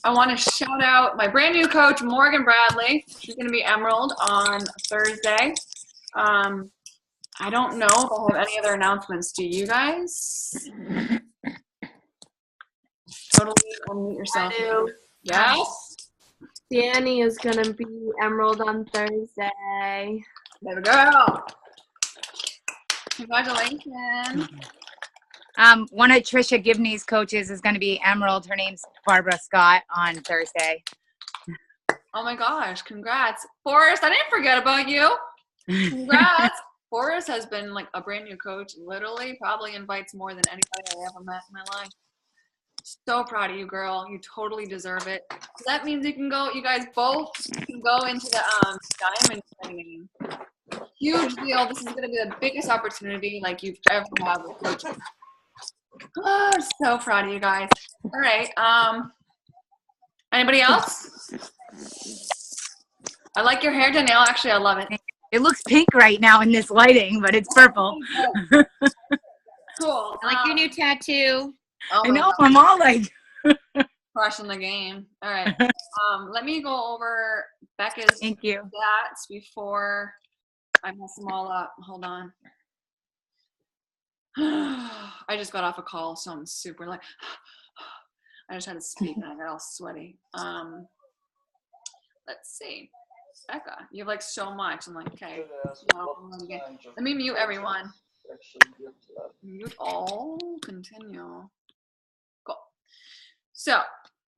I want to shout out my brand new coach, Morgan Bradley. She's going to be Emerald on Thursday. I don't know if I have any other announcements. Do you guys? Totally unmute yourself. I do. Yes? Danny is going to be Emerald on Thursday. There we go. Congratulations. One of Trisha Gibney's coaches is going to be Emerald. Her name's Barbara Scott on Thursday. Oh my gosh, congrats. Forrest, I didn't forget about you. Congrats. Forrest has been like a brand new coach, literally probably invites more than anybody I ever met in my life. So proud of you, girl. You totally deserve it. So that means you guys both can go into the diamond training. Huge deal. This is going to be the biggest opportunity like you've ever had with coaching. Oh, so proud of you guys. All right. Anybody else? I like your hair, Danielle. Actually, I love it. It looks pink right now in this lighting, but it's purple. Cool. I like your new tattoo. Oh I know. I'm all like crushing the game. All right. Let me go over Becca's Thank you. stats before I mess them all up. Hold on. I just got off a call, so I'm super like I just had to speak and I got all sweaty. Let's see. Becca, you have like so much. I'm like, okay. Let me mute everyone. Mute all. Continue. Cool. So,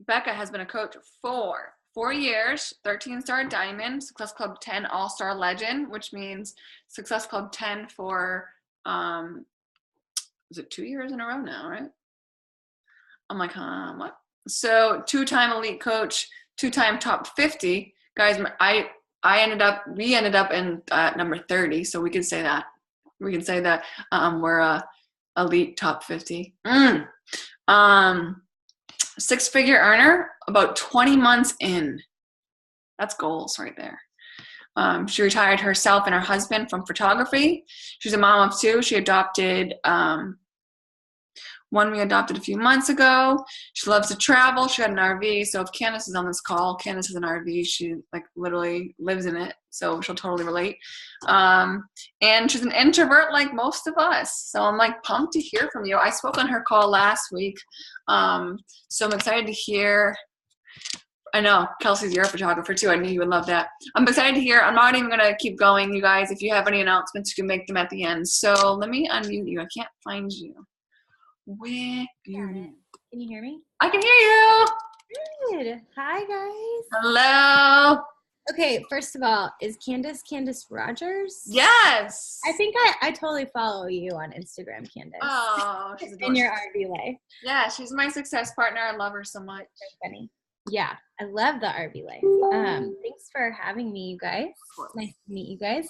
Becca has been a coach for 4 years, 13-star Diamond, Success Club 10 All-Star Legend, which means Success Club 10 for, is it 2 years in a row now, right? I'm like, what? So, 2-time elite coach, 2-time top 50. Guys, we ended up in number 30, so we can say that. We can say that we're a elite top 50. Six-figure earner, about 20 months in. That's goals right there. She retired herself and her husband from photography. She's a mom of 2. She adopted one we adopted a few months ago. She loves to travel. She had an RV. So if Candace is on this call, Candace has an RV. She like literally lives in it. So she'll totally relate. And she's an introvert like most of us. So I'm like pumped to hear from you. I spoke on her call last week. So I'm excited to hear. I know, Kelsey's your photographer too. I knew you would love that. I'm excited to hear. I'm not even going to keep going, you guys. If you have any announcements, you can make them at the end. So let me unmute you. I can't find you. Where you? Can you hear me? I can hear you. Good. Hi, guys. Hello. Okay, first of all, is Candace Rogers? Yes. I think I totally follow you on Instagram, Candace. Oh, she's in your RV life. Yeah, she's my success partner. I love her so much. Very funny. Yeah, I love the RV life. Thanks for having me, you guys. Nice to meet you guys.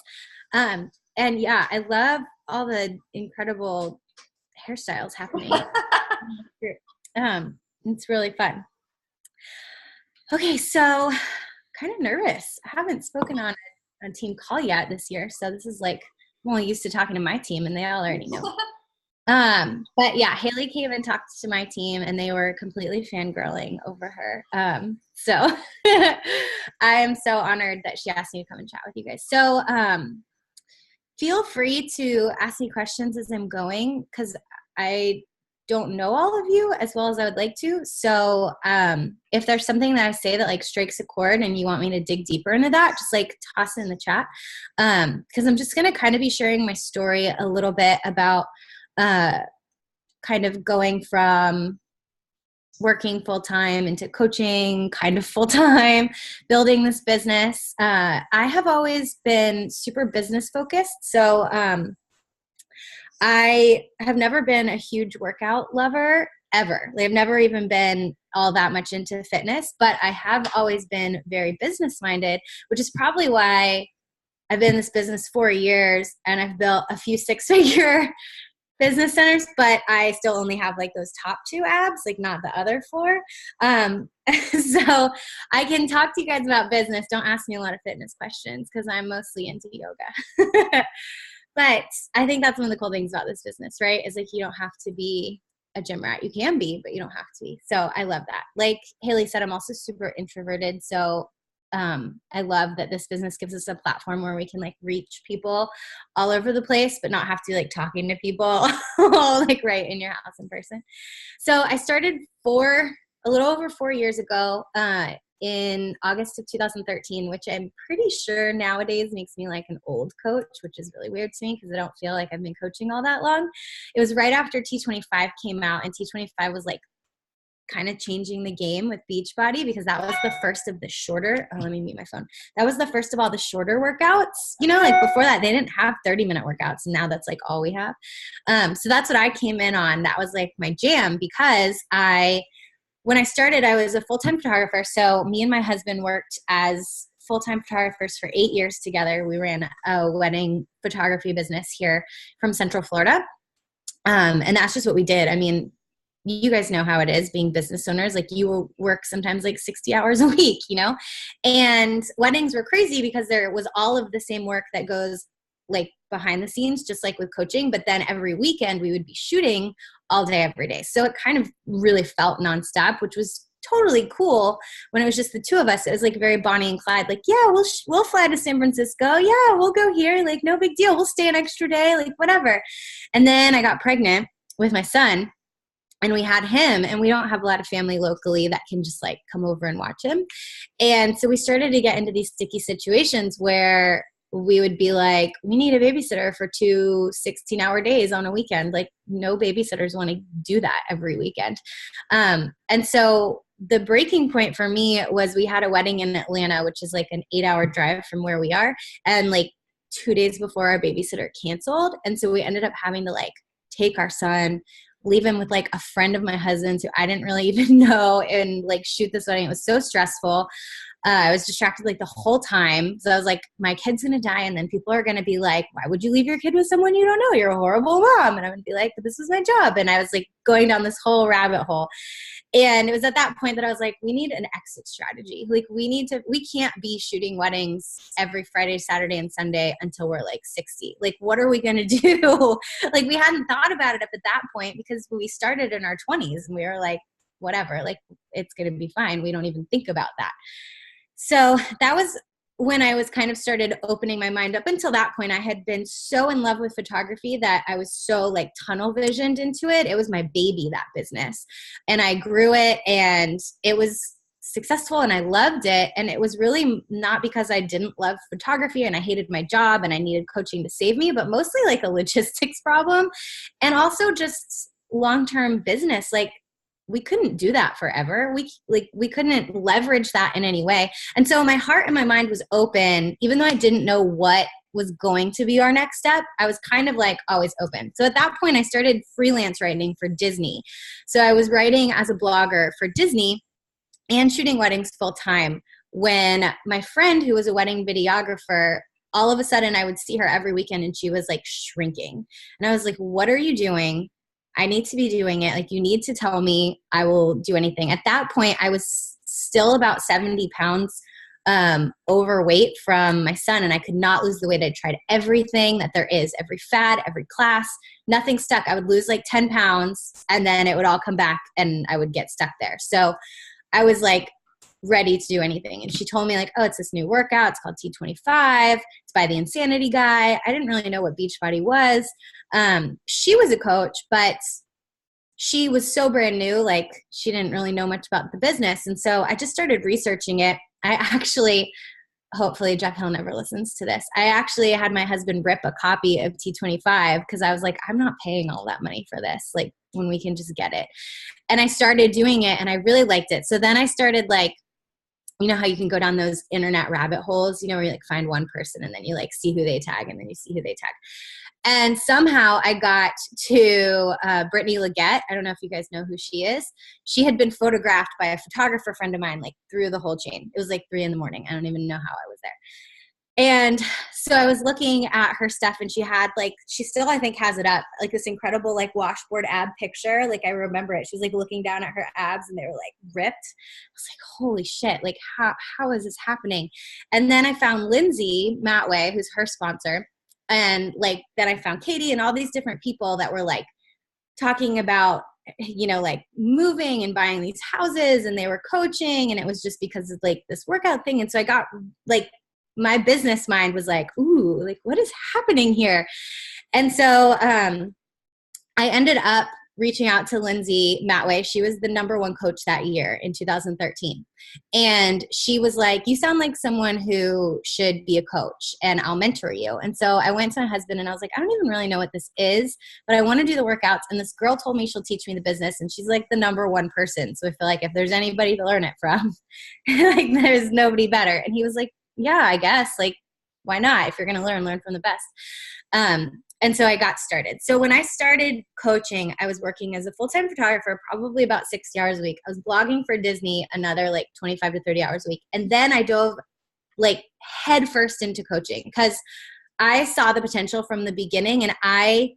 And yeah, I love all the incredible hairstyles happening. It's really fun. Okay, so kind of nervous. I haven't spoken on a team call yet this year, so this is like I'm only used to talking to my team, and they all already know. But yeah, Haley came and talked to my team, and they were completely fangirling over her. So I am so honored that she asked me to come and chat with you guys. So feel free to ask me questions as I'm going, because I don't know all of you as well as I would like to. So if there's something that I say that like strikes a chord and you want me to dig deeper into that, just like toss it in the chat. Because I'm just going to kind of be sharing my story a little bit about kind of going from working full-time into coaching kind of full-time, building this business. I have always been super business focused. So I have never been a huge workout lover ever. I've never even been all that much into fitness, but I have always been very business minded, which is probably why I've been in this business 4 years and I've built a few 6-figure business centers, but I still only have like those top 2 abs, like not the other 4. So I can talk to you guys about business. Don't ask me a lot of fitness questions because I'm mostly into yoga. But I think that's one of the cool things about this business, right? Is like you don't have to be a gym rat. You can be, but you don't have to be. So I love that. Like Haley said, I'm also super introverted. So I love that this business gives us a platform where we can like reach people all over the place, but not have to like talking to people like right in your house in person. So I started a little over 4 years ago, in August of 2013, which I'm pretty sure nowadays makes me like an old coach, which is really weird to me because I don't feel like I've been coaching all that long. It was right after T25 came out, and T25 was like kind of changing the game with Beachbody because that was the first of the shorter, let me mute my phone. That was the first of all the shorter workouts. You know, like before that, they didn't have 30-minute workouts. And now that's like all we have. So that's what I came in on. That was like my jam because when I started, I was a full-time photographer. So me and my husband worked as full-time photographers for 8 years together. We ran a wedding photography business here from Central Florida. And that's just what we did. I mean, you guys know how it is being business owners. Like you work sometimes like 60 hours a week, you know, and weddings were crazy because there was all of the same work that goes like behind the scenes, just like with coaching. But then every weekend we would be shooting all day, every day. So it kind of really felt nonstop, which was totally cool. When it was just the two of us, it was like very Bonnie and Clyde, like, yeah, we'll fly to San Francisco. Yeah, we'll go here. Like, no big deal. We'll stay an extra day, like whatever. And then I got pregnant with my son. And we had him, and we don't have a lot of family locally that can just like come over and watch him. And so we started to get into these sticky situations where we would be like, we need a babysitter for 2 16-hour days on a weekend. Like no babysitters want to do that every weekend. And so the breaking point for me was we had a wedding in Atlanta, which is like an 8-hour drive from where we are. And like 2 days before our babysitter canceled. And so we ended up having to like take our son, leave him with like a friend of my husband's who I didn't really even know, and like shoot this wedding. It was so stressful. I was distracted like the whole time. So I was like, my kid's going to die. And then people are going to be like, why would you leave your kid with someone you don't know? You're a horrible mom. And I would be like, but this was my job. And I was like going down this whole rabbit hole. And it was at that point that I was like, we need an exit strategy. Like we can't be shooting weddings every Friday, Saturday, and Sunday until we're like 60. Like, what are we going to do? Like we hadn't thought about it up at that point because we started in our 20s and we were like, whatever, like it's going to be fine. We don't even think about that. So that was when I was kind of started opening my mind. Up until that point, I had been so in love with photography that I was so like tunnel visioned into it. It was my baby, that business. And I grew it and it was successful and I loved it. And it was really not because I didn't love photography and I hated my job and I needed coaching to save me, but mostly like a logistics problem and also just long-term business. Like we couldn't do that forever. We couldn't leverage that in any way. And so my heart and my mind was open, even though I didn't know what was going to be our next step. I was kind of like always open. So at that point I started freelance writing for Disney. So I was writing as a blogger for Disney and shooting weddings full time when my friend who was a wedding videographer, all of a sudden I would see her every weekend and she was like shrinking. And I was like, what are you doing? I need to be doing it. Like you need to tell me, I will do anything. At that point, I was still about 70 pounds overweight from my son. And I could not lose the weight. I tried everything that there is, every fad, every class, nothing stuck. I would lose like 10 pounds and then it would all come back and I would get stuck there. So I was like ready to do anything. And she told me like, oh, it's this new workout. It's called T25. It's by the Insanity guy. I didn't really know what Beachbody was. She was a coach, but she was so brand new. Like she didn't really know much about the business. And so I just started researching it. I actually, hopefully Jeff Hill never listens to this. I actually had my husband rip a copy of T25 because I was like, I'm not paying all that money for this. Like when we can just get it. And I started doing it and I really liked it. So then I started like, you know how you can go down those internet rabbit holes, you know, where you like find one person and then you like see who they tag and then you see who they tag. And somehow I got to Brittany Leggett. I don't know if you guys know who she is. She had been photographed by a photographer friend of mine, like through the whole chain. It was like 3 a.m. I don't even know how I was there. And so I was looking at her stuff and she had like, she still, I think has it up, like this incredible like washboard ab picture. Like I remember it. She was like looking down at her abs and they were like ripped. I was like, holy shit. Like how is this happening? And then I found Lindsay Matway, who's her sponsor. And like, then I found Katie and all these different people that were like talking about like moving and buying these houses, and they were coaching, and it was just because of like this workout thing. And so I got like, my business mind was like, ooh, like what is happening here? And so I ended up reaching out to Lindsay Matway. She was the #1 coach that year in 2013. And she was like, you sound like someone who should be a coach, and I'll mentor you. And so I went to my husband and I was like, I don't even really know what this is, but I want to do the workouts. And this girl told me she'll teach me the business, and she's like the #1 person. So I feel like if there's anybody to learn it from, like there's nobody better. And he was like, yeah, I guess, like, why not? If you're going to learn from the best. And so I got started. So when I started coaching, I was working as a full-time photographer, probably about 60 hours a week. I was blogging for Disney, another like 25 to 30 hours a week. And then I dove like head first into coaching because I saw the potential from the beginning. And I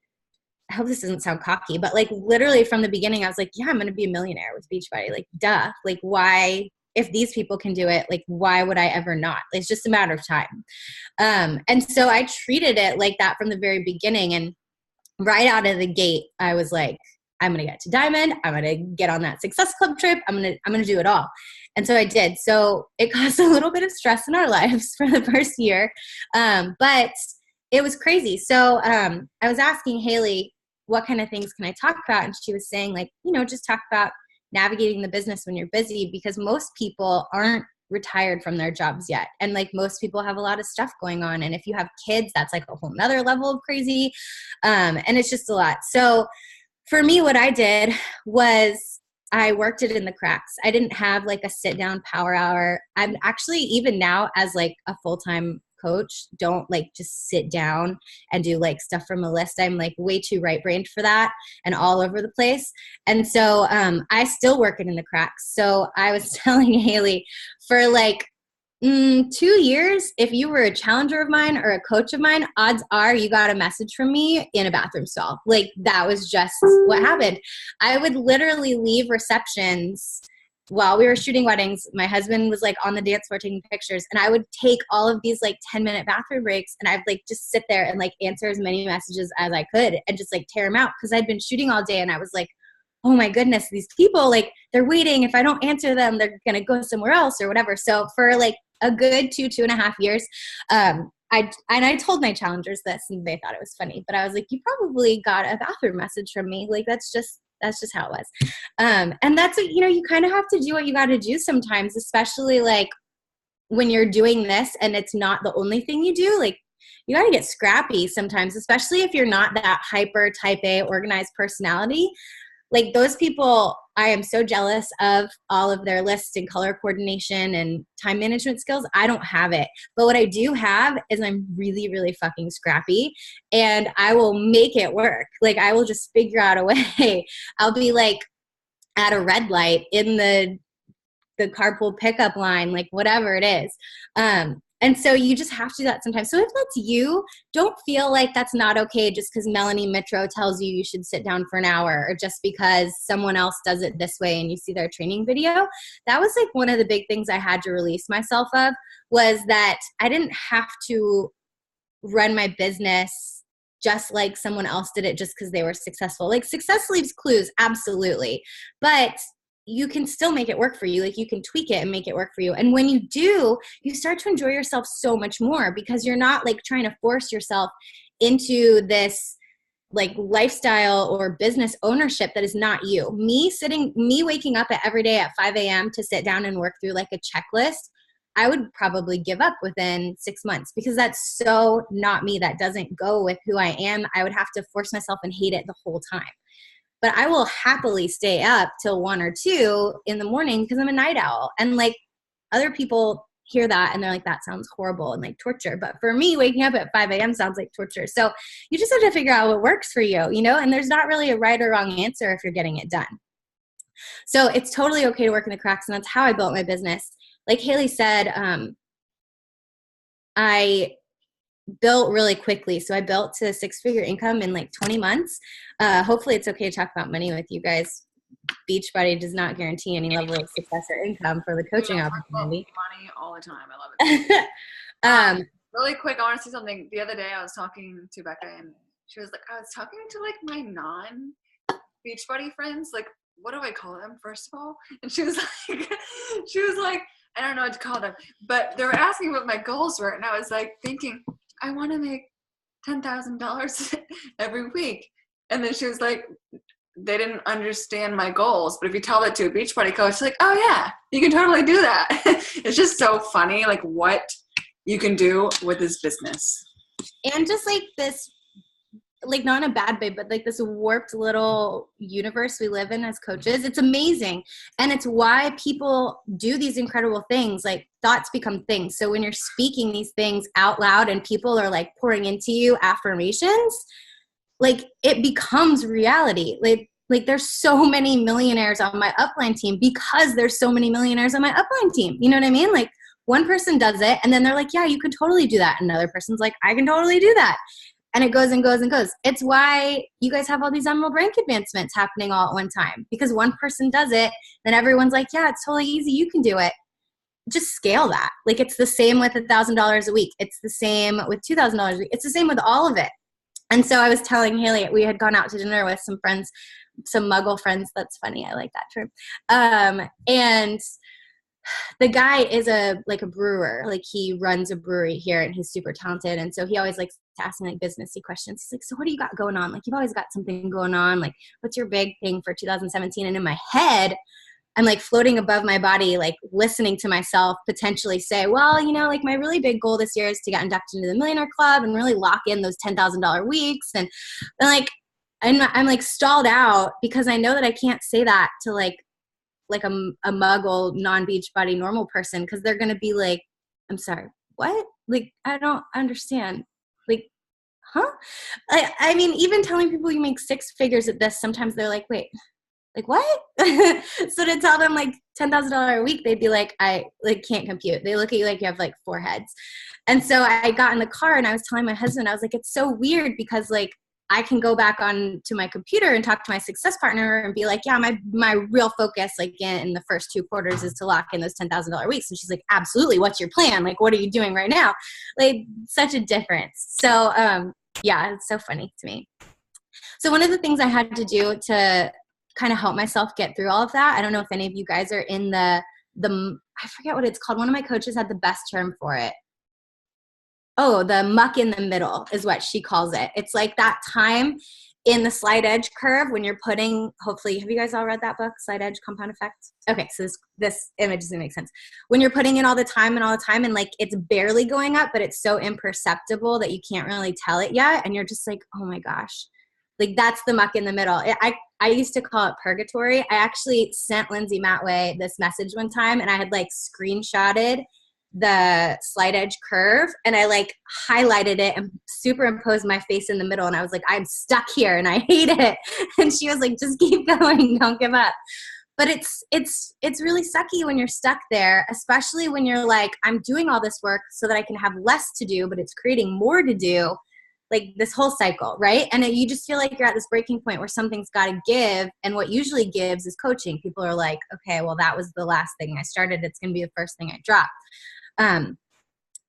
hope this doesn't sound cocky, but like literally from the beginning, I was like, yeah, I'm going to be a millionaire with Beachbody. Like, duh. Like, why? If these people can do it, like, why would I ever not? It's just a matter of time. And so I treated it like that from the very beginning. And right out of the gate, I was like, I'm going to get to Diamond. I'm going to get on that Success Club trip. I'm going to do it all. And so I did. So it caused a little bit of stress in our lives for the first year. But it was crazy. So I was asking Haley, what kind of things can I talk about? And she was saying like, just talk about navigating the business when you're busy, because most people aren't retired from their jobs yet. And like most people have a lot of stuff going on. And if you have kids, that's like a whole nother level of crazy. And it's just a lot. So for me, what I did was I worked it in the cracks. I didn't have like a sit down power hour. I'm actually, even now as like a full-time coach, don't like just sit down and do like stuff from a list. I'm like way too right-brained for that and all over the place. And so I still work it in the cracks. So I was telling Haley, for like 2 years, if you were a challenger of mine or a coach of mine, odds are you got a message from me in a bathroom stall. Like that was just what happened. I would literally leave receptions while we were shooting weddings. My husband was like on the dance floor taking pictures, and I would take all of these like 10-minute bathroom breaks, and I'd like just sit there and like answer as many messages as I could and just like tear them out, because I'd been shooting all day and I was like, oh my goodness, these people, like they're waiting. If I don't answer them, they're going to go somewhere else or whatever. So for like a good 2.5 years, I told my challengers this, and they thought it was funny, but I was like, you probably got a bathroom message from me. Like, that's just how it was. And that's, you kind of have to do what you got to do sometimes, especially like when you're doing this and it's not the only thing you do. Like, you got to get scrappy sometimes, especially if you're not that hyper type A organized personality. Like those people, I am so jealous of all of their lists and color coordination and time management skills. I don't have it. But what I do have is I'm really, really fucking scrappy, and I will make it work. Like I will just figure out a way. I'll be like at a red light in the carpool pickup line, like whatever it is. And so you just have to do that sometimes. So if that's you, don't feel like that's not okay just because Melanie Mitro tells you you should sit down for an hour, or just because someone else does it this way and you see their training video. That was like one of the big things I had to release myself of, was that I didn't have to run my business just like someone else did it just because they were successful. Like success leaves clues, absolutely. But you can still make it work for you. Like you can tweak it and make it work for you. And when you do, you start to enjoy yourself so much more, because you're not like trying to force yourself into this like lifestyle or business ownership that is not you. Me waking up every day at 5 a.m. to sit down and work through like a checklist, I would probably give up within 6 months, because that's so not me. That doesn't go with who I am. I would have to force myself and hate it the whole time. But I will happily stay up till 1 or 2 in the morning because I'm a night owl. And like other people hear that and they're like, that sounds horrible and like torture. But for me, waking up at 5 a.m. sounds like torture. So you just have to figure out what works for you, and there's not really a right or wrong answer if you're getting it done. So it's totally okay to work in the cracks. And that's how I built my business. Like Haley said, I built really quickly. So I built to 6-figure income in like 20 months. Hopefully it's okay to talk about money with you guys. Beachbody does not guarantee any level of success or income for the coaching opportunity. Money all the time. I love it. Really quick, I want to say something. The other day I was talking to Becca, and she was like, I was talking to like my Beachbody friends, like, what do I call them, first of all? And she was like, I don't know what to call them. But they were asking what my goals were. And I was like thinking, I want to make $10,000 every week. And then she was like, they didn't understand my goals. But if you tell that to a Beachbody coach, it's like, oh yeah, you can totally do that. It's just so funny, like what you can do with this business. And just like this, like not in a bad way, but like this warped little universe we live in as coaches. It's amazing. And it's why people do these incredible things. Like thoughts become things. So when you're speaking these things out loud and people are like pouring into you affirmations, like it becomes reality. Like there's so many millionaires on my upline team because there's so many millionaires on my upline team. You know what I mean? Like one person does it and then they're like, yeah, you could totally do that. Another person's like, I can totally do that. And it goes and goes and goes. It's why you guys have all these Emerald rank advancements happening all at one time, because one person does it, then everyone's like, yeah, it's totally easy. You can do it. Just scale that. Like it's the same with $1,000 a week. It's the same with $2,000 a week. It's the same with all of it. And so I was telling Haley, we had gone out to dinner with some friends, some Muggle friends. That's funny. I like that term. And the guy is a brewer. Like he runs a brewery here and he's super talented. And so he always likes to ask me like businessy questions. He's like, so what do you got going on? Like you've always got something going on. Like what's your big thing for 2017? And in my head, I'm like floating above my body, like listening to myself potentially say, well, you know, like my really big goal this year is to get inducted into the Millionaire Club and really lock in those $10,000 weeks. And like, I'm like stalled out because I know that I can't say that to like a Muggle, non-Beachbody normal person, because they're going to be like, I'm sorry, what? Like, I don't understand. Like, huh? I mean, even telling people you make six figures at this, sometimes they're like, wait, like what? So to tell them like $10,000 a week, they'd be like, I like can't compute. They look at you like you have like four heads. And so I got in the car and I was telling my husband, I was like, it's so weird because like I can go back on to my computer and talk to my success partner and be like, yeah, my real focus like in the first 2 quarters is to lock in those $10,000 weeks. And she's like, absolutely. What's your plan? Like, what are you doing right now? Like such a difference. So yeah, it's so funny to me. So one of the things I had to do to kind of help myself get through all of that, I don't know if any of you guys are in the I forget what it's called. One of my coaches had the best term for it. Oh, the muck in the middle is what she calls it. It's like that time in the slide edge curve when you're putting, hopefully, have you guys all read that book, Slide Edge Compound Effect? Okay, so this image doesn't make sense. When you're putting in all the time and like it's barely going up, but it's so imperceptible that you can't really tell it yet. And you're just like, oh my gosh. Like that's the muck in the middle. I used to call it purgatory. I actually sent Lindsay Matway this message one time and I had like screenshotted the slide edge curve and I like highlighted it and superimposed my face in the middle and I was like, I'm stuck here and I hate it. And she was like, just keep going, don't give up. But it's really sucky when you're stuck there, especially when you're like, I'm doing all this work so that I can have less to do, but it's creating more to do. Like this whole cycle, right? And you just feel like you're at this breaking point where something's got to give. And what usually gives is coaching. People are like, okay, well, that was the last thing I started. It's going to be the first thing I drop.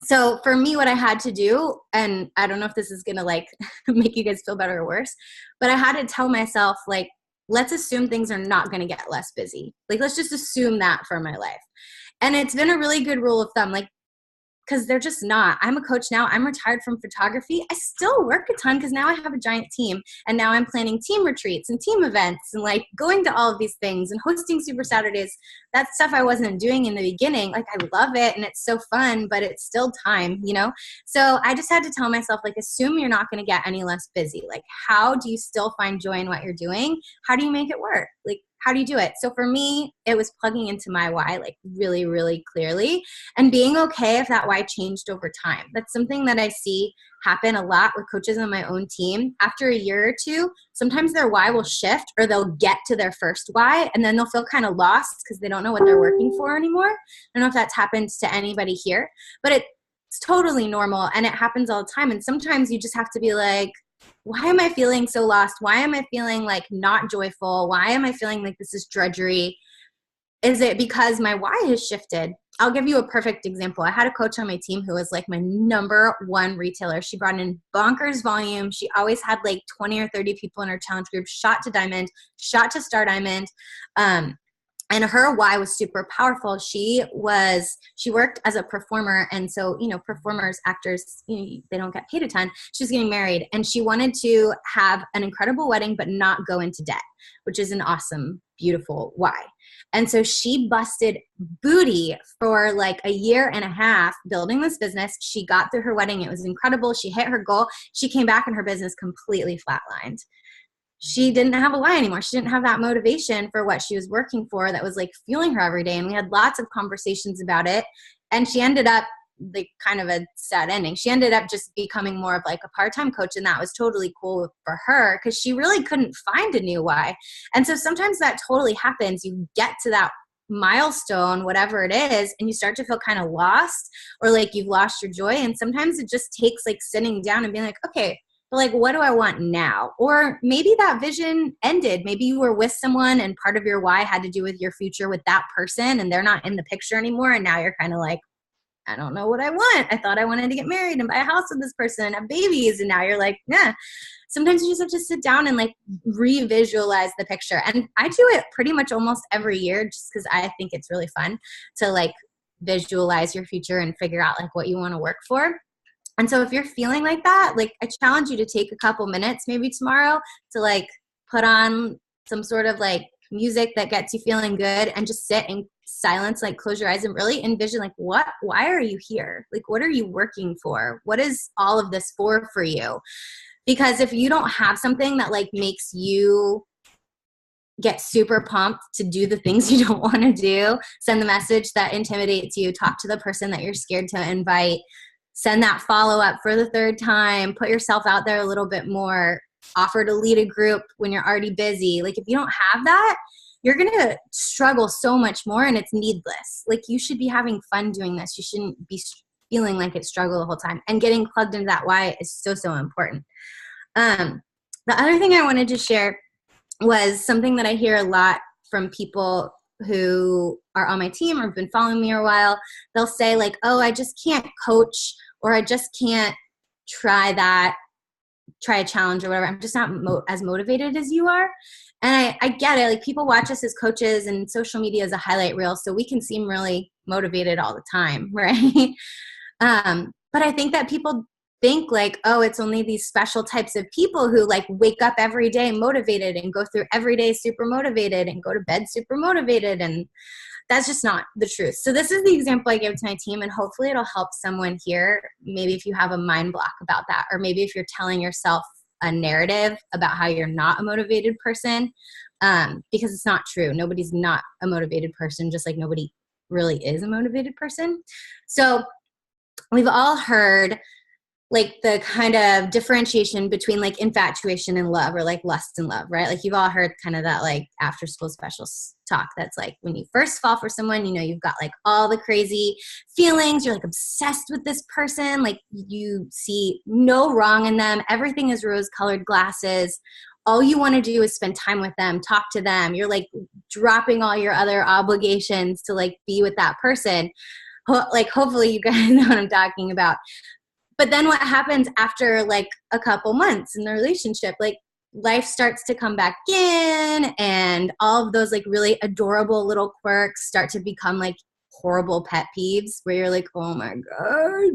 So for me, what I had to do, and I don't know if this is going to like make you guys feel better or worse, but I had to tell myself, like, let's assume things are not going to get less busy. Like, let's just assume that for my life. And it's been a really good rule of thumb. Like, because they're just not. I'm a coach now. I'm retired from photography. I still work a ton because now I have a giant team. And now I'm planning team retreats and team events and like going to all of these things and hosting Super Saturdays. That's stuff I wasn't doing in the beginning. Like I love it and it's so fun, but it's still time, you know? So I just had to tell myself, like, assume you're not going to get any less busy. Like, how do you still find joy in what you're doing? How do you make it work? Like, how do you do it? So for me, it was plugging into my why, like really, really clearly and being okay if that why changed over time. That's something that I see happen a lot with coaches on my own team. After a year or two, sometimes their why will shift or they'll get to their first why and then they'll feel kind of lost because they don't know what they're working for anymore. I don't know if that's happened to anybody here, but it's totally normal and it happens all the time. And sometimes you just have to be like, why am I feeling so lost? Why am I feeling like not joyful? Why am I feeling like this is drudgery? Is it because my why has shifted? I'll give you a perfect example. I had a coach on my team who was like my number one retailer. She brought in bonkers volume. She always had like 20 or 30 people in her challenge group, shot to diamond, shot to star diamond. And her why was super powerful. She worked as a performer. And so, performers, actors, they don't get paid a ton. She was getting married and she wanted to have an incredible wedding, but not go into debt, which is an awesome, beautiful why. And so she busted booty for like a year and a half building this business. She got through her wedding. It was incredible. She hit her goal. She came back and her business completely flatlined. She didn't have a why anymore. She didn't have that motivation for what she was working for that was like fueling her every day. And we had lots of conversations about it. And she ended up like kind of a sad ending. She ended up just becoming more of like a part-time coach. And that was totally cool for her because she really couldn't find a new why. And so sometimes that totally happens. You get to that milestone, whatever it is, and you start to feel kind of lost or like you've lost your joy. And sometimes it just takes like sitting down and being like, okay, but like, what do I want now? Or maybe that vision ended. Maybe you were with someone and part of your why had to do with your future with that person and they're not in the picture anymore. And now you're kind of like, I don't know what I want. I thought I wanted to get married and buy a house with this person and have babies. And now you're like, nah. Sometimes you just have to sit down and like revisualize the picture. And I do it pretty much almost every year just because I think it's really fun to like visualize your future and figure out like what you want to work for. And so if you're feeling like that, like I challenge you to take a couple minutes maybe tomorrow to like put on some sort of like music that gets you feeling good and just sit in silence, like close your eyes and really envision like why are you here? Like what are you working for? What is all of this for you? Because if you don't have something that like makes you get super pumped to do the things you don't want to do, send the message that intimidates you, talk to the person that you're scared to invite, send that follow-up for the third time, put yourself out there a little bit more, offer to lead a group when you're already busy. Like if you don't have that, you're going to struggle so much more and it's needless. Like you should be having fun doing this. You shouldn't be feeling like it's struggle the whole time. And getting plugged into that why is so, so important. The other thing I wanted to share was something that I hear a lot from people who are on my team or have been following me a while. They'll say like, oh, I just can't coach or I just can't try a challenge or whatever. I'm just not as motivated as you are. And I get it. Like people watch us as coaches and social media is a highlight reel. So we can seem really motivated all the time. Right. But I think that people think like, oh, it's only these special types of people who like wake up every day motivated and go through every day super motivated and go to bed super motivated. And that's just not the truth. So this is the example I give to my team and hopefully it'll help someone here. Maybe if you have a mind block about that, or maybe if you're telling yourself a narrative about how you're not a motivated person, because it's not true. Nobody's not a motivated person, just like nobody really is a motivated person. So we've all heard like the kind of differentiation between like infatuation and love or like lust and love, right? Like you've all heard kind of that like after school special talk. That's like when you first fall for someone, you've got like all the crazy feelings. You're like obsessed with this person. Like you see no wrong in them. Everything is rose-colored glasses. All you want to do is spend time with them, talk to them. You're like dropping all your other obligations to like be with that person. Like hopefully you guys know what I'm talking about. But then what happens after like a couple months in the relationship, like life starts to come back in and all of those like really adorable little quirks start to become like horrible pet peeves where you're like, oh my God,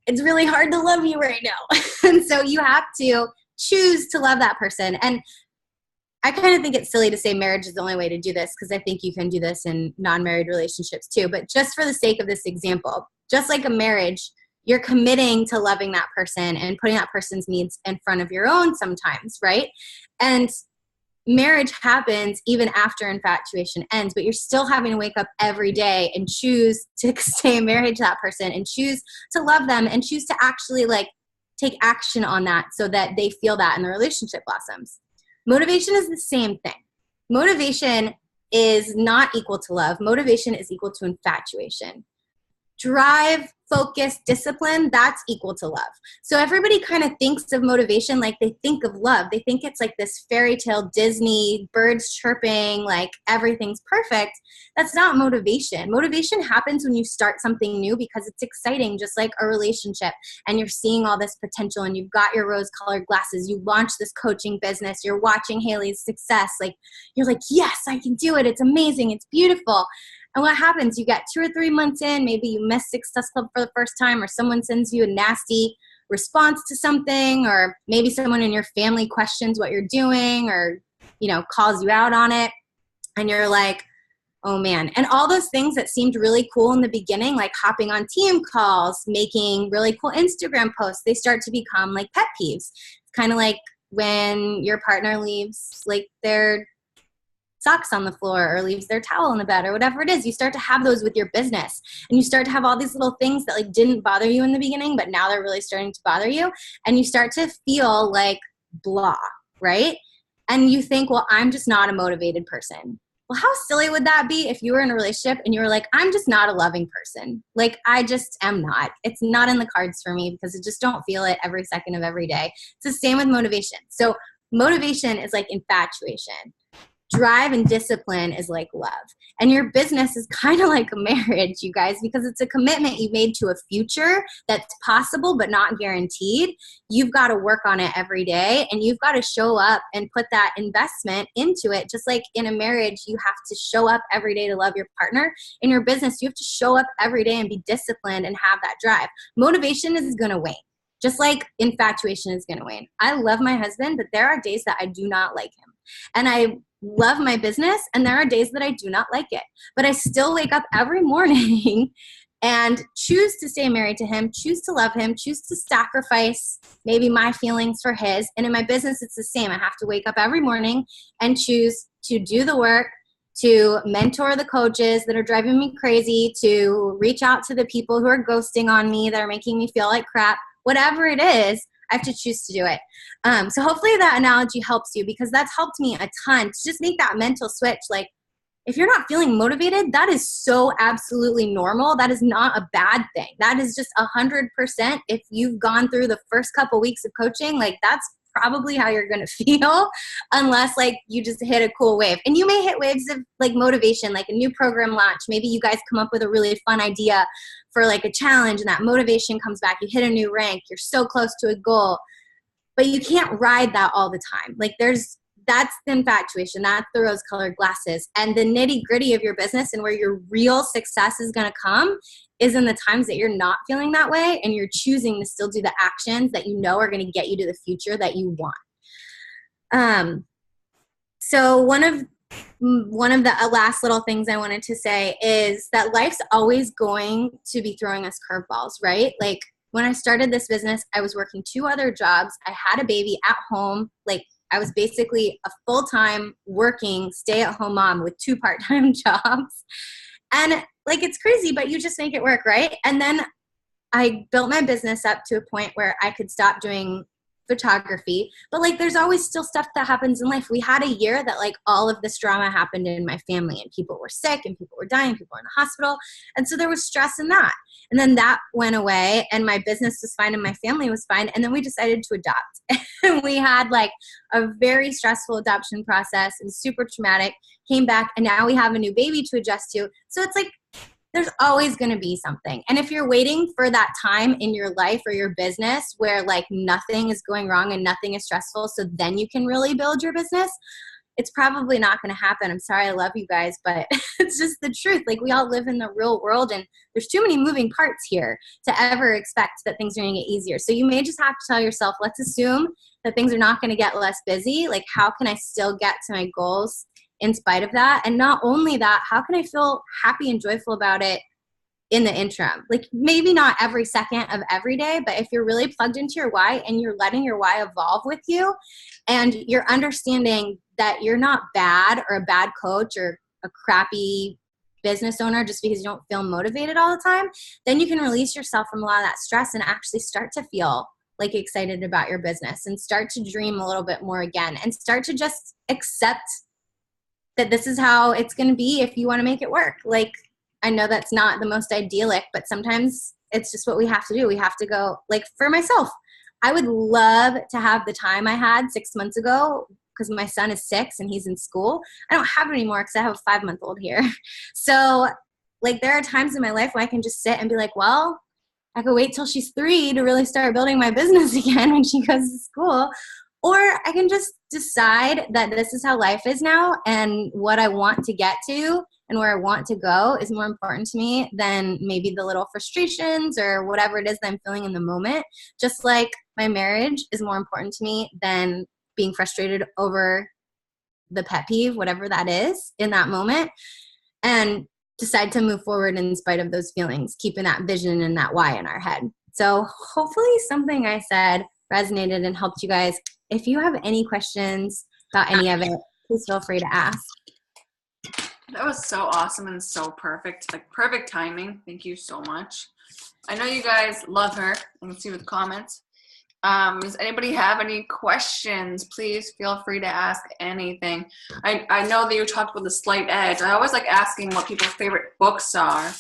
it's really hard to love you right now. And so you have to choose to love that person. And I kind of think it's silly to say marriage is the only way to do this because I think you can do this in non-married relationships too. But just for the sake of this example, just like a marriage, you're committing to loving that person and putting that person's needs in front of your own sometimes, right? And marriage happens even after infatuation ends, but you're still having to wake up every day and choose to stay married to that person and choose to love them and choose to actually like take action on that so that they feel that and the relationship blossoms. Motivation is the same thing. Motivation is not equal to love. Motivation is equal to infatuation. Drive focus, discipline, that's equal to love. So everybody kind of thinks of motivation like they think of love. They think it's like this fairy tale Disney, birds chirping, like everything's perfect. That's not motivation. Motivation happens when you start something new because it's exciting, just like a relationship, and you're seeing all this potential and you've got your rose-colored glasses. You launch this coaching business. You're watching Haley's success. Like, you're like, yes, I can do it. It's amazing. It's beautiful. And what happens? You get 2 or 3 months in, maybe you miss Success Club for the first time, or someone sends you a nasty response to something, or maybe someone in your family questions what you're doing, or, you know, calls you out on it. And you're like, oh man. And all those things that seemed really cool in the beginning, like hopping on team calls, making really cool Instagram posts, they start to become like pet peeves. It's kind of like when your partner leaves like their socks on the floor or leaves their towel in the bed or whatever it is. You start to have those with your business, and you start to have all these little things that like didn't bother you in the beginning, but now they're really starting to bother you. And you start to feel like blah, right? And you think, well, I'm just not a motivated person. Well, how silly would that be if you were in a relationship and you were like, I'm just not a loving person. Like, I just am not. It's not in the cards for me because I just don't feel it every second of every day. It's the same with motivation. So motivation is like infatuation. Drive and discipline is like love. And your business is kind of like a marriage, you guys, because it's a commitment you made to a future that's possible but not guaranteed. You've got to work on it every day, and you've got to show up and put that investment into it. Just like in a marriage, you have to show up every day to love your partner. In your business, you have to show up every day and be disciplined and have that drive. Motivation is going to wane. Just like infatuation is going to wane. I love my husband, but there are days that I do not like him. And I love my business, and there are days that I do not like it. But I still wake up every morning and choose to stay married to him, choose to love him, choose to sacrifice maybe my feelings for his. And in my business, it's the same. I have to wake up every morning and choose to do the work, to mentor the coaches that are driving me crazy, to reach out to the people who are ghosting on me, that are making me feel like crap. Whatever it is, I have to choose to do it. So hopefully that analogy helps you, because that's helped me a ton to just make that mental switch. Like, if you're not feeling motivated, that is so absolutely normal. That is not a bad thing. That is just 100%. If you've gone through the first couple weeks of coaching, like, that's probably how you're going to feel, unless like you just hit a cool wave. And you may hit waves of like motivation, like a new program launch. Maybe you guys come up with a really fun idea for like a challenge, and that motivation comes back. You hit a new rank. You're so close to a goal, but you can't ride that all the time. Like, that's the infatuation. That's the rose-colored glasses. And the nitty-gritty of your business and where your real success is going to come is in the times that you're not feeling that way, and you're choosing to still do the actions that you know are going to get you to the future that you want. So one of the last little things I wanted to say is that life's always going to be throwing us curveballs, right? Like, when I started this business, I was working 2 other jobs. I had a baby at home. Like, I was basically a full-time working stay-at-home mom with 2 part-time jobs. And like, it's crazy, but you just make it work, right? And then I built my business up to a point where I could stop doing photography. But like, there's always still stuff that happens in life. We had a year that like all of this drama happened in my family, and people were sick, and people were dying, people were in the hospital. And so there was stress in that. And then that went away, and my business was fine and my family was fine. And then we decided to adopt. And we had like a very stressful adoption process. It was super traumatic. Came back, and now we have a new baby to adjust to. So it's like, there's always going to be something. And if you're waiting for that time in your life or your business where like nothing is going wrong and nothing is stressful, so then you can really build your business, it's probably not going to happen. I'm sorry, I love you guys, but it's just the truth. Like, we all live in the real world, and there's too many moving parts here to ever expect that things are going to get easier. So you may just have to tell yourself, let's assume that things are not going to get less busy. Like, how can I still get to my goals in spite of that? And not only that, how can I feel happy and joyful about it in the interim? Like, maybe not every second of every day, but if you're really plugged into your why and you're letting your why evolve with you, and you're understanding that you're not bad or a bad coach or a crappy business owner just because you don't feel motivated all the time, then you can release yourself from a lot of that stress and actually start to feel like excited about your business, and start to dream a little bit more again, and start to just accept that this is how it's going to be if you want to make it work. Like, I know that's not the most idyllic, but sometimes it's just what we have to do. We have to go, like, for myself, I would love to have the time I had 6 months ago because my son is 6 and he's in school. I don't have it anymore because I have a 5-month-old here. So, like, there are times in my life where I can just sit and be like, well, I could wait till she's 3 to really start building my business again when she goes to school. Or I can just decide that this is how life is now, and what I want to get to and where I want to go is more important to me than maybe the little frustrations or whatever it is that I'm feeling in the moment. Just like my marriage is more important to me than being frustrated over the pet peeve, whatever that is in that moment, and decide to move forward in spite of those feelings, keeping that vision and that why in our head. So hopefully something I said resonated and helped you guys. If you have any questions about any of it, please feel free to ask. That was so awesome and so perfect. Like, perfect timing. Thank you so much. I know you guys love her. I can see with the comments. Does anybody have any questions? Please feel free to ask anything. I know that you talked about the slight edge. I always like asking what people's favorite books are.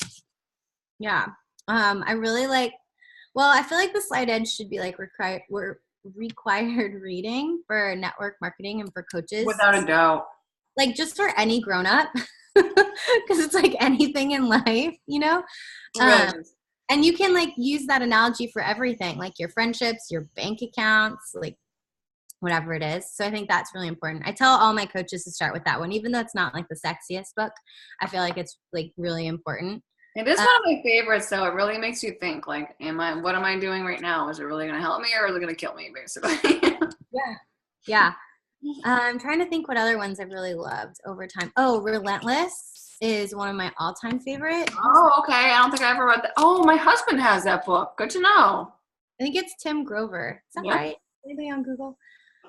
Yeah. I really like, well, I feel like the slight edge should be like required reading for network marketing and for coaches. Without a doubt. Like, just for any grown up, because it's like anything in life, you know? Right. And you can, like, use that analogy for everything, like your friendships, your bank accounts, like whatever it is. So I think that's really important. I tell all my coaches to start with that one, even though it's not like the sexiest book. I feel like it's like really important. It is one of my favorites, though. It really makes you think, like, what am I doing right now? Is it really going to help me, or is it going to kill me, basically? Yeah. I'm trying to think what other ones I've really loved over time. Oh, Relentless is one of my all-time favorites. Oh, okay. I don't think I ever read that. Oh, my husband has that book. Good to know. I think it's Tim Grover. Is that Yeah. right? Anybody on Google?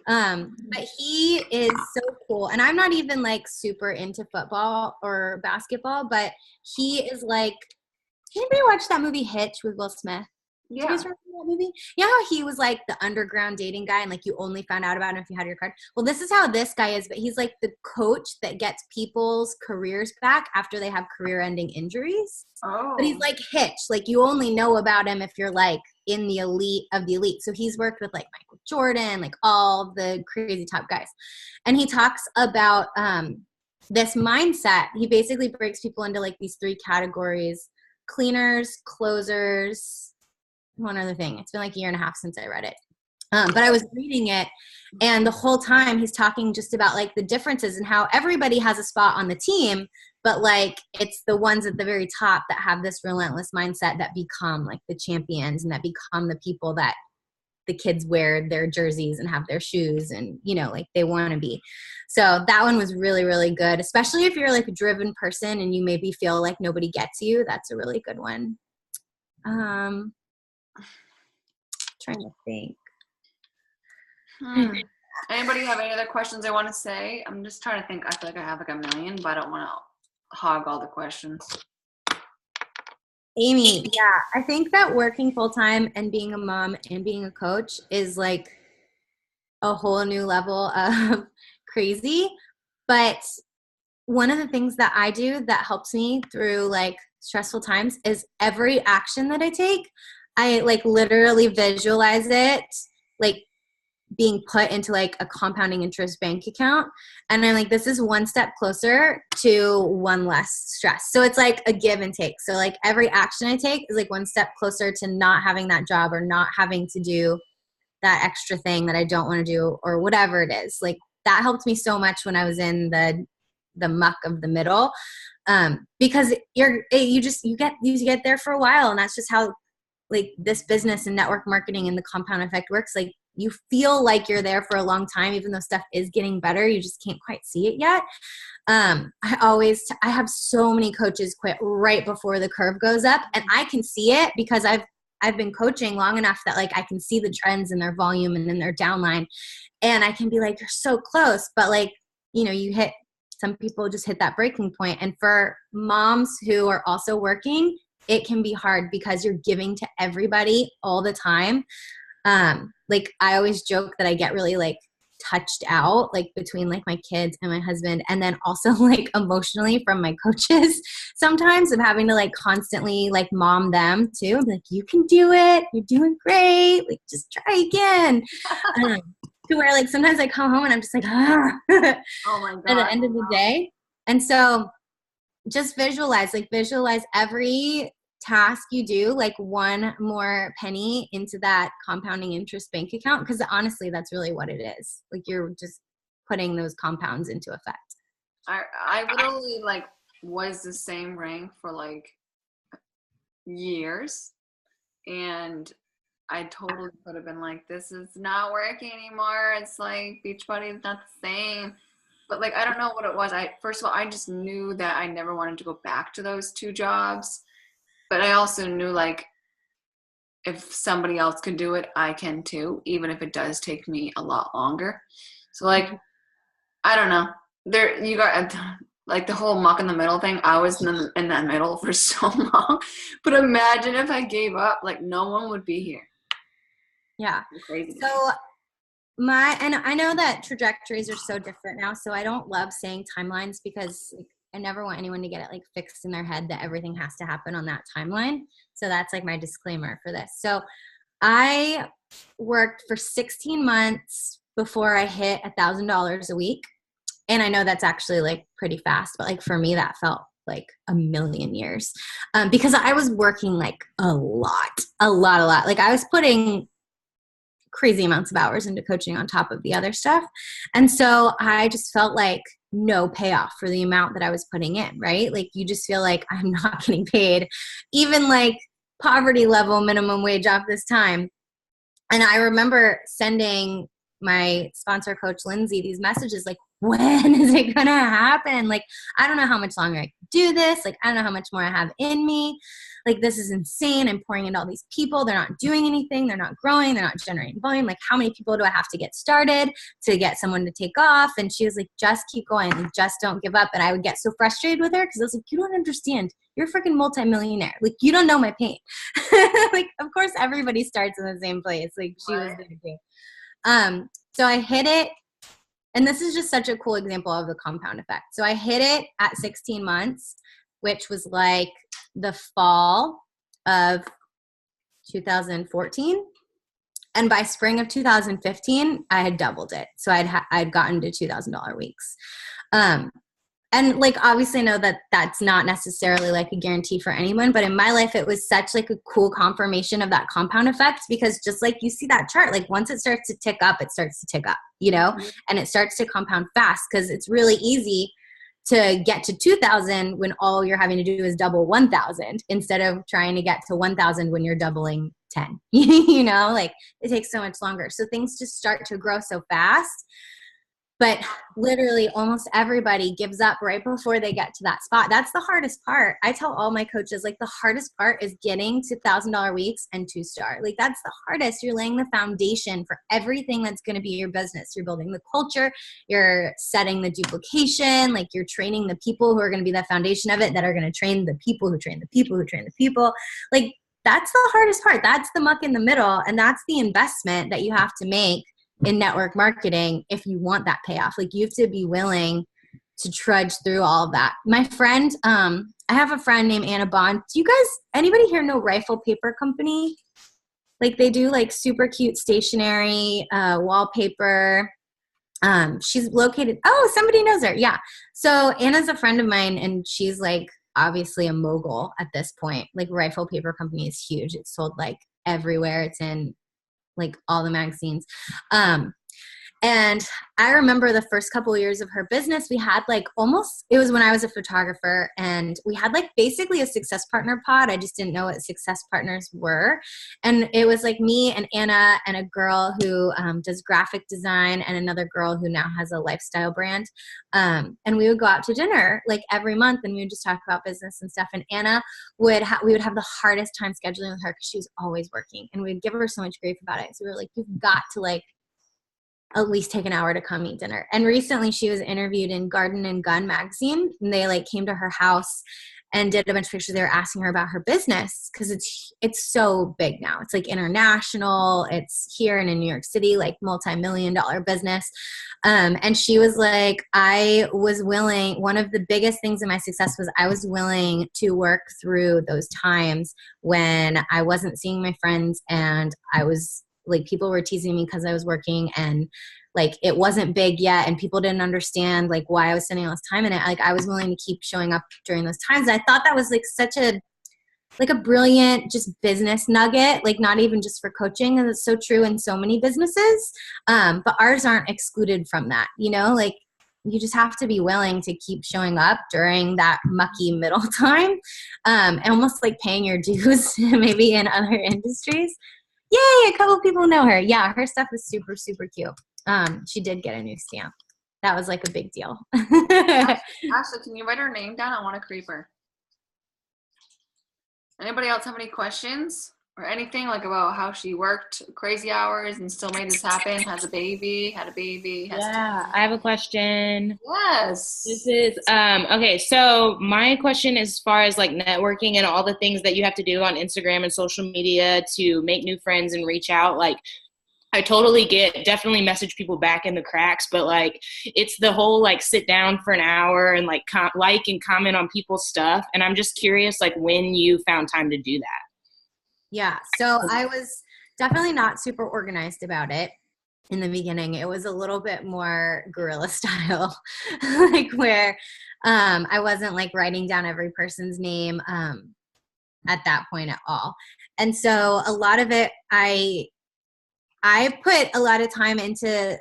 But he is so cool. And I'm not even like super into football or basketball, but he is like, anybody watch that movie Hitch with Will Smith? Yeah. You guys remember that movie? You know how he was like the underground dating guy and like you only found out about him if you had your card? Well, this is how this guy is, but he's like the coach that gets people's careers back after they have career-ending injuries. Oh. But he's like Hitch. Like, you only know about him if you're like in the elite of the elite. So he's worked with like Michael Jordan, like all the crazy top guys. And he talks about this mindset. He basically breaks people into like these 3 categories: cleaners, closers, one other thing. It's been like a year and a half since I read it. But I was reading it, and the whole time he's talking just about like the differences and how everybody has a spot on the team, but like it's the ones at the very top that have this relentless mindset that become like the champions and that become the people that the kids wear their jerseys and have their shoes and, you know, like they want to be. So that one was really, really good, especially if you're like a driven person and you maybe feel like nobody gets you. That's a really good one. Trying to think. Anybody have any other questions they want to say? I'm just trying to think. I feel like I have like a million, but I don't want to hog all the questions. Amy, yeah, I think that working full-time and being a mom and being a coach is like a whole new level of crazy. But one of the things that I do that helps me through like stressful times is every action that I take, I like literally visualize it like being put into like a compounding interest bank account. And I'm like, this is one step closer to one less stress. So it's like a give and take. So like every action I take is like one step closer to not having that job or not having to do that extra thing that I don't want to do or whatever it is. Like that helped me so much when I was in the muck of the middle. Because you get there for a while, and that's just how like this business and network marketing and the compound effect works. Like you feel like you're there for a long time, even though stuff is getting better. You just can't quite see it yet. I have so many coaches quit right before the curve goes up, and I can see it because I've been coaching long enough that like I can see the trends in their volume and in their downline, and I can be like, you're so close. But like, you know, some people just hit that breaking point. And for moms who are also working, it can be hard because you're giving to everybody all the time. Like I always joke that I get really like touched out, like between like my kids and my husband, and then also like emotionally from my coaches sometimes, of having to like constantly like mom them too. I'm like, you can do it, you're doing great, like just try again. To where like sometimes I come home and I'm just like, Oh my God. at the end of the day. And so just visualize every task you do, like one more penny into that compounding interest bank account. Because honestly, that's really what it is. Like you're just putting those compounds into effect. I literally like was the same rank for like years, and I totally could have been like, this is not working anymore. It's like Beachbody is not the same. But like, I don't know what it was. First of all, I just knew that I never wanted to go back to those two jobs. But I also knew like, if somebody else could do it, I can too, even if it does take me a lot longer. So like, I don't know. There, you got like the whole muck in the middle thing. I was in that middle for so long. But imagine if I gave up, like no one would be here. Yeah. Crazy. So and I know that trajectories are so different now, so I don't love saying timelines because like, I never want anyone to get it like fixed in their head that everything has to happen on that timeline. So that's like my disclaimer for this. So I worked for 16 months before I hit $1,000 a week. And I know that's actually like pretty fast, but like for me, that felt like a million years because I was working like a lot. Like I was putting crazy amounts of hours into coaching on top of the other stuff. And so I just felt like no payoff for the amount that I was putting in, right? Like you just feel like I'm not getting paid even like poverty level minimum wage off this time. And I remember sending my sponsor coach, Lindsay, these messages like, when is it going to happen? Like, I don't know how much longer I can do this. Like, I don't know how much more I have in me. Like, this is insane. I'm pouring into all these people. They're not doing anything. They're not growing. They're not generating volume. Like, how many people do I have to get started to get someone to take off? And she was like, just keep going. Like, just don't give up. And I would get so frustrated with her because I was like, you don't understand. You're a freaking multimillionaire. Like, you don't know my pain. Like, of course, everybody starts in the same place. Like, she was there too. So I hit it. And this is just such a cool example of the compound effect. So I hit it at 16 months, which was like the fall of 2014. And by spring of 2015, I had doubled it. So I'd gotten to $2,000 weeks. And like, obviously I know that that's not necessarily like a guarantee for anyone, but in my life, it was such like a cool confirmation of that compound effect, because just like you see that chart, like once it starts to tick up, it starts to tick up, you know, and it starts to compound fast because it's really easy to get to 2,000 when all you're having to do is double 1,000 instead of trying to get to 1,000 when you're doubling 10, you know, like it takes so much longer. So things just start to grow so fast. But literally almost everybody gives up right before they get to that spot. That's the hardest part. I tell all my coaches, like the hardest part is getting to $1,000 weeks and 2-star. Like that's the hardest. You're laying the foundation for everything that's going to be your business. You're building the culture. You're setting the duplication. Like you're training the people who are going to be the foundation of it, that are going to train the people who train the people who train the people. Like that's the hardest part. That's the muck in the middle. And that's the investment that you have to make in network marketing if you want that payoff. Like you have to be willing to trudge through all of that. My friend, I have a friend named Anna Bond. Do you guys, anybody here know Rifle Paper Company? Like they do like super cute stationery, wallpaper. She's located, oh, somebody knows her. Yeah. So Anna's a friend of mine and she's like obviously a mogul at this point. Like Rifle Paper Company is huge. It's sold like everywhere. It's in like all the magazines. And I remember the first couple of years of her business, we had like it was when I was a photographer, and we had like basically a success partner pod. I just didn't know what success partners were. And it was like me and Anna and a girl who does graphic design and another girl who now has a lifestyle brand. And we would go out to dinner like every month and we would just talk about business and stuff. And Anna we would have the hardest time scheduling with her because she was always working, and we'd give her so much grief about it. So we were like, you've got to like at least take an hour to come eat dinner. And recently she was interviewed in Garden and Gun magazine, and they like came to her house and did a bunch of pictures. They were asking her about her business because it's so big now. It's like international. It's here and in New York City, like multi-million-dollar business. And she was like, I was willing, one of the biggest things in my success was I was willing to work through those times when I wasn't seeing my friends and I was like, people were teasing me because I was working and like it wasn't big yet and people didn't understand like why I was spending all this time in it. Like I was willing to keep showing up during those times. And I thought that was like such a brilliant just business nugget, like not even just for coaching. And it's so true in so many businesses. But ours aren't excluded from that, you know, like you just have to be willing to keep showing up during that mucky middle time, and almost like paying your dues maybe in other industries. Yay, a couple people know her. Yeah, her stuff is super, super cute. She did get a new stamp. That was like a big deal. Ashley, can you write her name down? I want to creep her. Anybody else have any questions or anything like about how she worked crazy hours and still made this happen? Had a baby. Yeah, I have a question. Yes. This is okay, so my question as far as like networking and all the things that you have to do on Instagram and social media to make new friends and reach out, like I totally definitely message people back in the cracks, but like it's the whole like sit down for an hour and like like and comment on people's stuff, and I'm just curious like when you found time to do that. Yeah, so I was definitely not super organized about it in the beginning. It was a little bit more guerrilla style, like where I wasn't like writing down every person's name at that point at all. And so a lot of it, I put a lot of time into,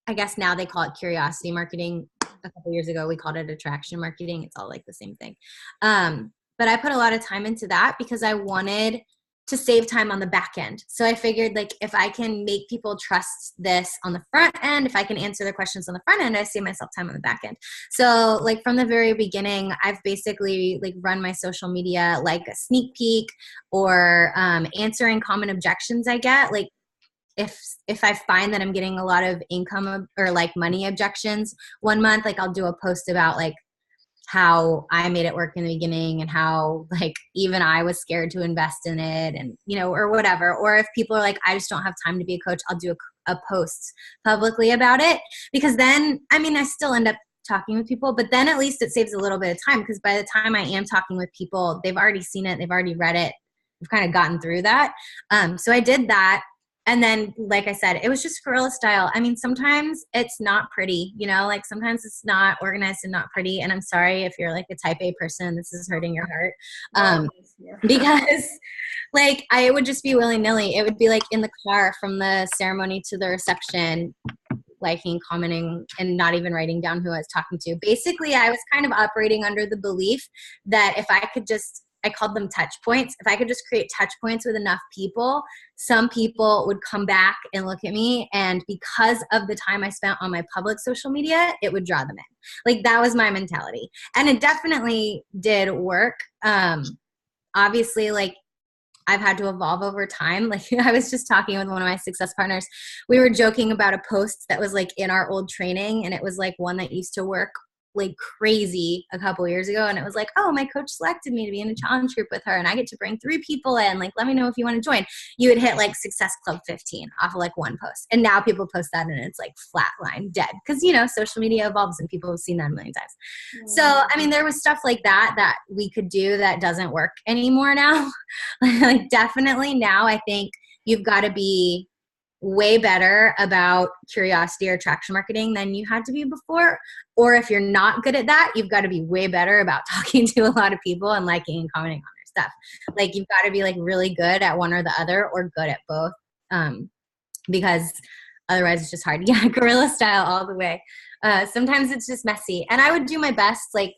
I guess now they call it curiosity marketing. A couple years ago, we called it attraction marketing. It's all like the same thing. But I put a lot of time into that because I wanted to save time on the back end. So I figured like if I can make people trust this on the front end, if I can answer their questions on the front end, I save myself time on the back end. So like from the very beginning, I've basically like run my social media like a sneak peek or answering common objections I get. Like if I find that I'm getting a lot of income or like money objections one month, like I'll do a post about like how I made it work in the beginning and how like even I was scared to invest in it and, you know, or whatever. Or if people are like, I just don't have time to be a coach, I'll do a post publicly about it, because then, I mean, I still end up talking with people, but then at least it saves a little bit of time, because by the time I am talking with people, they've already seen it, they've already read it, we've kind of gotten through that. So I did that. And then, like I said, it was just guerrilla style. I mean, sometimes it's not pretty, you know, like sometimes it's not organized and not pretty. And I'm sorry if you're like a type A person, this is hurting your heart. Because like I would just be willy-nilly. It would be like in the car from the ceremony to the reception, liking, commenting, and not even writing down who I was talking to. Basically, I was kind of operating under the belief that if I could just, I called them touch points. If I could just create touch points with enough people, some people would come back and look at me. And because of the time I spent on my public social media, it would draw them in. Like that was my mentality. And it definitely did work. Obviously, like I've had to evolve over time. Like I was just talking with one of my success partners. We were joking about a post that was like in our old training. And it was like one that used to work like crazy a couple years ago, and it was like, oh, my coach selected me to be in a challenge group with her and I get to bring 3 people in, like let me know if you want to join. You would hit like Success Club 15 off of like one post, and now people post that and it's like flatline dead, because you know social media evolves and people have seen that a million times. So I mean there was stuff like that we could do that doesn't work anymore now. Like definitely now I think you've got to be way better about curiosity or attraction marketing than you had to be before. Or if you're not good at that, you've got to be way better about talking to a lot of people and liking and commenting on their stuff. Like you've got to be like really good at one or the other, or good at both. Because otherwise it's just hard. Yeah, guerrilla style all the way. Sometimes it's just messy. And I would do my best, like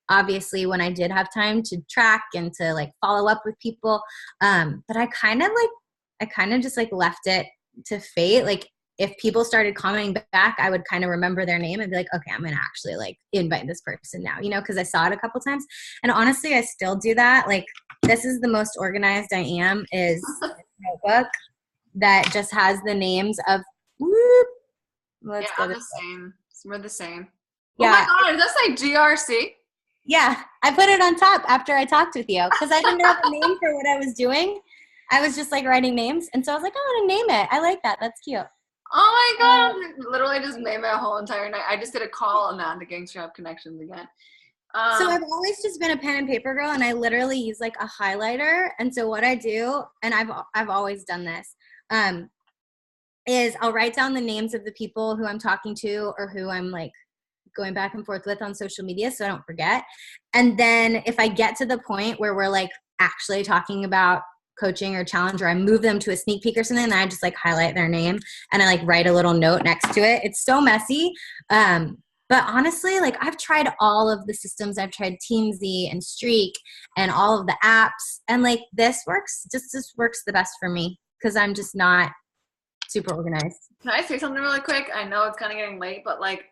obviously when I did have time to track and to like follow up with people. But I kind of just like left it to fate. Like if people started commenting back, I would kind of remember their name and be like, okay, I'm going to actually like invite this person now, you know, because I saw it a couple times. And honestly, I still do that. Like this is the most organized I am, is a notebook that just has the names of Let's go the same. We're the same. Yeah. Oh my God, is that like GRC? Yeah, I put it on top after I talked with you because I didn't have a name for what I was doing. I was just like writing names. And so I was like, I want to name it. I like that. That's cute. Oh my God. Literally just made my whole entire night. I just did a call and on the Gangster Up Connections again. So I've always just been a pen and paper girl, and I literally use like a highlighter. And so what I do, and I've always done this, is I'll write down the names of the people who I'm talking to or who I'm like going back and forth with on social media so I don't forget. And then if I get to the point where we're like actually talking about coaching or challenge, or I move them to a sneak peek or something, and I just like highlight their name and I like write a little note next to it. It's so messy. But honestly, like I've tried all of the systems. I've tried TeamZ and Streak and all of the apps. And like this works the best for me because I'm just not super organized. Can I say something really quick? I know it's kind of getting late, but like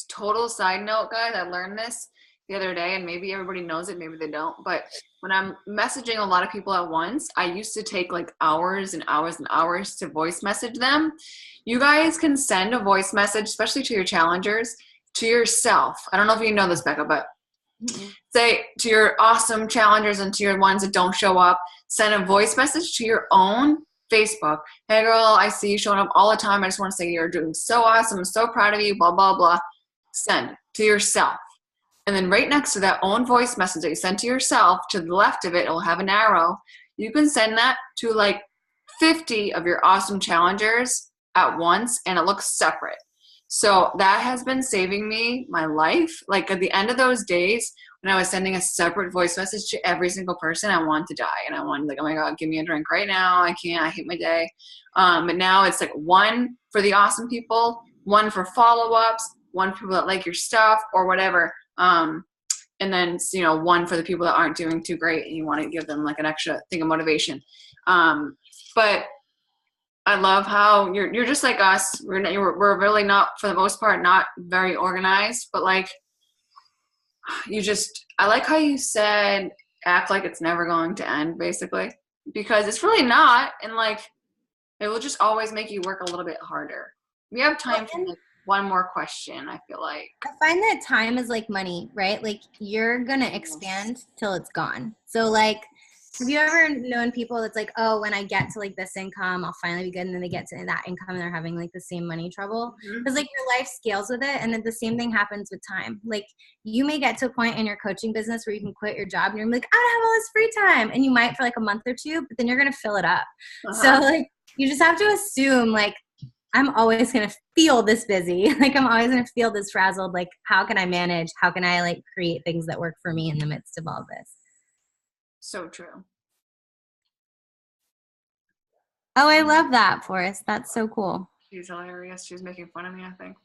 total side note, guys, I learned this the other day and maybe everybody knows it, maybe they don't. But when I'm messaging a lot of people at once, I used to take like hours and hours and hours to voice message them. You guys can send a voice message, especially to your challengers, to yourself. I don't know if you know this, Becca, but say to your awesome challengers and to your ones that don't show up, send a voice message to your own Facebook. Hey girl, I see you showing up all the time. I just want to say you're doing so awesome. I'm so proud of you, blah, blah, blah. Send to yourself. And then right next to that own voice message that you sent to yourself, to the left of it, it will have an arrow. You can send that to like 50 of your awesome challengers at once and it looks separate. So that has been saving me my life. Like at the end of those days when I was sending a separate voice message to every single person, I wanted to die. And I wanted like, oh my God, give me a drink right now. I can't, I hate my day. But now it's like one for the awesome people, one for follow-ups, one for people that like your stuff or whatever. And then, you know, one for the people that aren't doing too great and you want to give them like an extra thing of motivation. But I love how you're just like us. We're really not, for the most part, not very organized, but like I like how you said act like it's never going to end, basically, because it's really not. And like, it will just always make you work a little bit harder. We have time for like one more question, I feel like. I find that time is like money, right? Like you're going to expand till it's gone. So like, have you ever known people that's like, oh, when I get to like this income, I'll finally be good. And then they get to that income and they're having like the same money trouble. Because like your life scales with it. And then the same thing happens with time. Like you may get to a point in your coaching business where you can quit your job and you're like, I don't have all this free time. And you might for like a month or two, but then you're going to fill it up. So like you just have to assume like, I'm always going to feel this busy. Like I'm always going to feel this frazzled. Like how can I manage? How can I like create things that work for me in the midst of all this? So true. Oh, I love that, Forrest. That's so cool. She's hilarious. She's making fun of me, I think.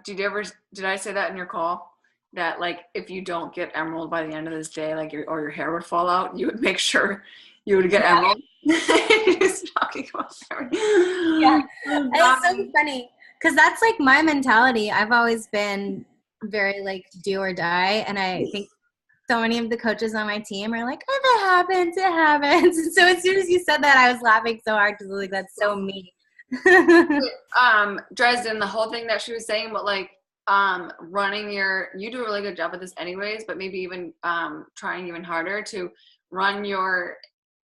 Did I say that in your call? That like if you don't get emerald by the end of this day, like your hair would fall out, you would make sure you would get emerald. Just talking about hair. Yeah, it's so funny because that's like my mentality. I've always been very like do or die, and I think so many of the coaches on my team are like, if it happens, it happens. And so as soon as you said that, I was laughing so hard because like that's so me. Dresden, the whole thing that she was saying, but like you do a really good job at this anyways, but maybe even trying even harder to run your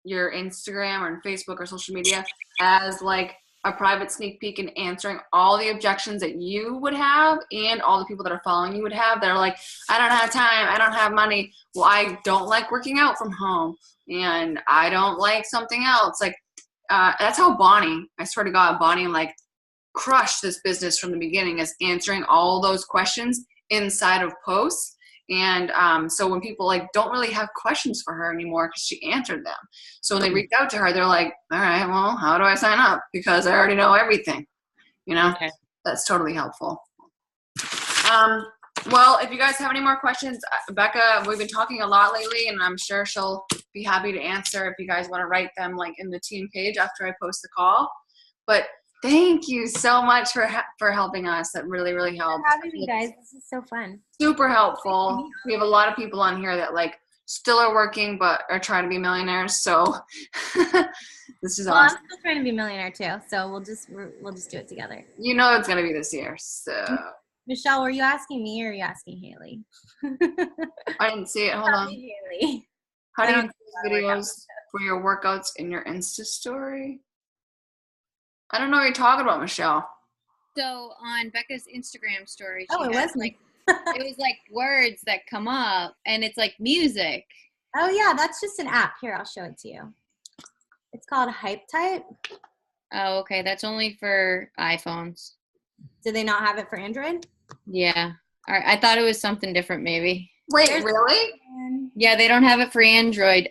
Instagram or Facebook or social media as like a private sneak peek and answering all the objections that you would have and all the people that are following you would have that are like, I don't have time, I don't have money, well, I don't like working out from home, and I don't like something else. Like that's how Bonnie, I swear to God, Bonnie like crushed this business from the beginning, is answering all those questions inside of posts. And so when people like don't really have questions for her anymore because she answered them. So when they reach out to her, they're like, all right, well, how do I sign up? Because I already know everything, you know. Okay. That's totally helpful. Well, if you guys have any more questions, Becca, we've been talking a lot lately, and I'm sure she'll be happy to answer if you guys want to write them like in the team page after I post the call. But thank you so much for helping us. That really, really helped. Thanks for having me, guys. This is so fun. Super helpful. We have a lot of people on here that like still are working but are trying to be millionaires. So this is awesome. I'm still trying to be a millionaire too. So we'll just do it together. You know it's gonna be this year. So Michelle, were you asking me or are you asking Haley? I didn't see it. Hold on. Probably Haley. How do I you don't post videos for your workouts in your Insta story? I don't know what you're talking about, Michelle. So on Becca's Instagram story, Oh, she it has was me. it was like words that come up, and it's like music. Oh yeah, that's just an app. Here, I'll show it to you. It's called Hype Type. Oh, okay, that's only for iPhones. Do they not have it for Android? Yeah. All right, I thought it was something different, maybe. Wait, There's- really? Yeah, they don't have it for Android.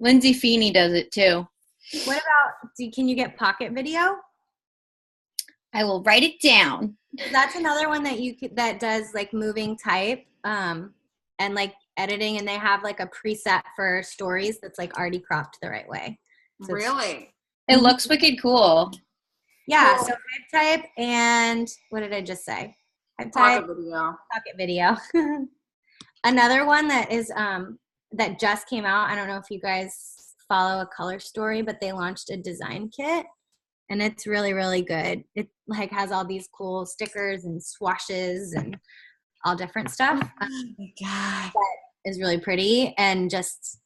Lindsay Feeney does it too. What about? Can you get Pocket Video? I will write it down. That's another one that that does like moving type, and like editing, and they have like a preset for stories that's like already cropped the right way. So it's- Really? It looks wicked cool. Yeah. Cool. So Hype Type and what did I just say? Hype Type, Pocket video. Pocket Video. Another one that is that just came out. I don't know if you guys follow A Color Story, but they launched a design kit. And it's really, really good. It like has all these cool stickers and swashes and all different stuff. Oh my God. That is really pretty and just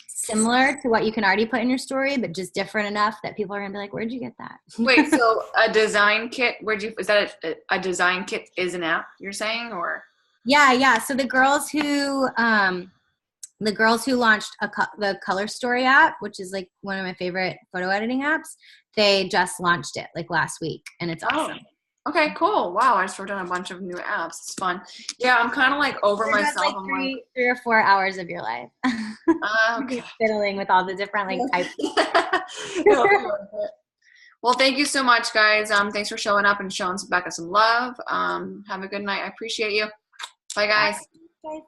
similar to what you can already put in your story, but just different enough that people are gonna be like, "Where'd you get that?" Wait, so a design kit? Is that a design kit? Is an app you're saying, or? Yeah. So the girls who launched the Color Story app, which is like one of my favorite photo editing apps, they just launched it like last week, and it's awesome. Okay, cool. Wow, I just wrote down a bunch of new apps. It's fun. Yeah, I'm kind of like over That's myself. like I'm three or 4 hours of your life. okay. Fiddling with all the different like types. Well, thank you so much, guys. Thanks for showing up and showing Becca some love. Have a good night. I appreciate you. Bye, guys. Bye.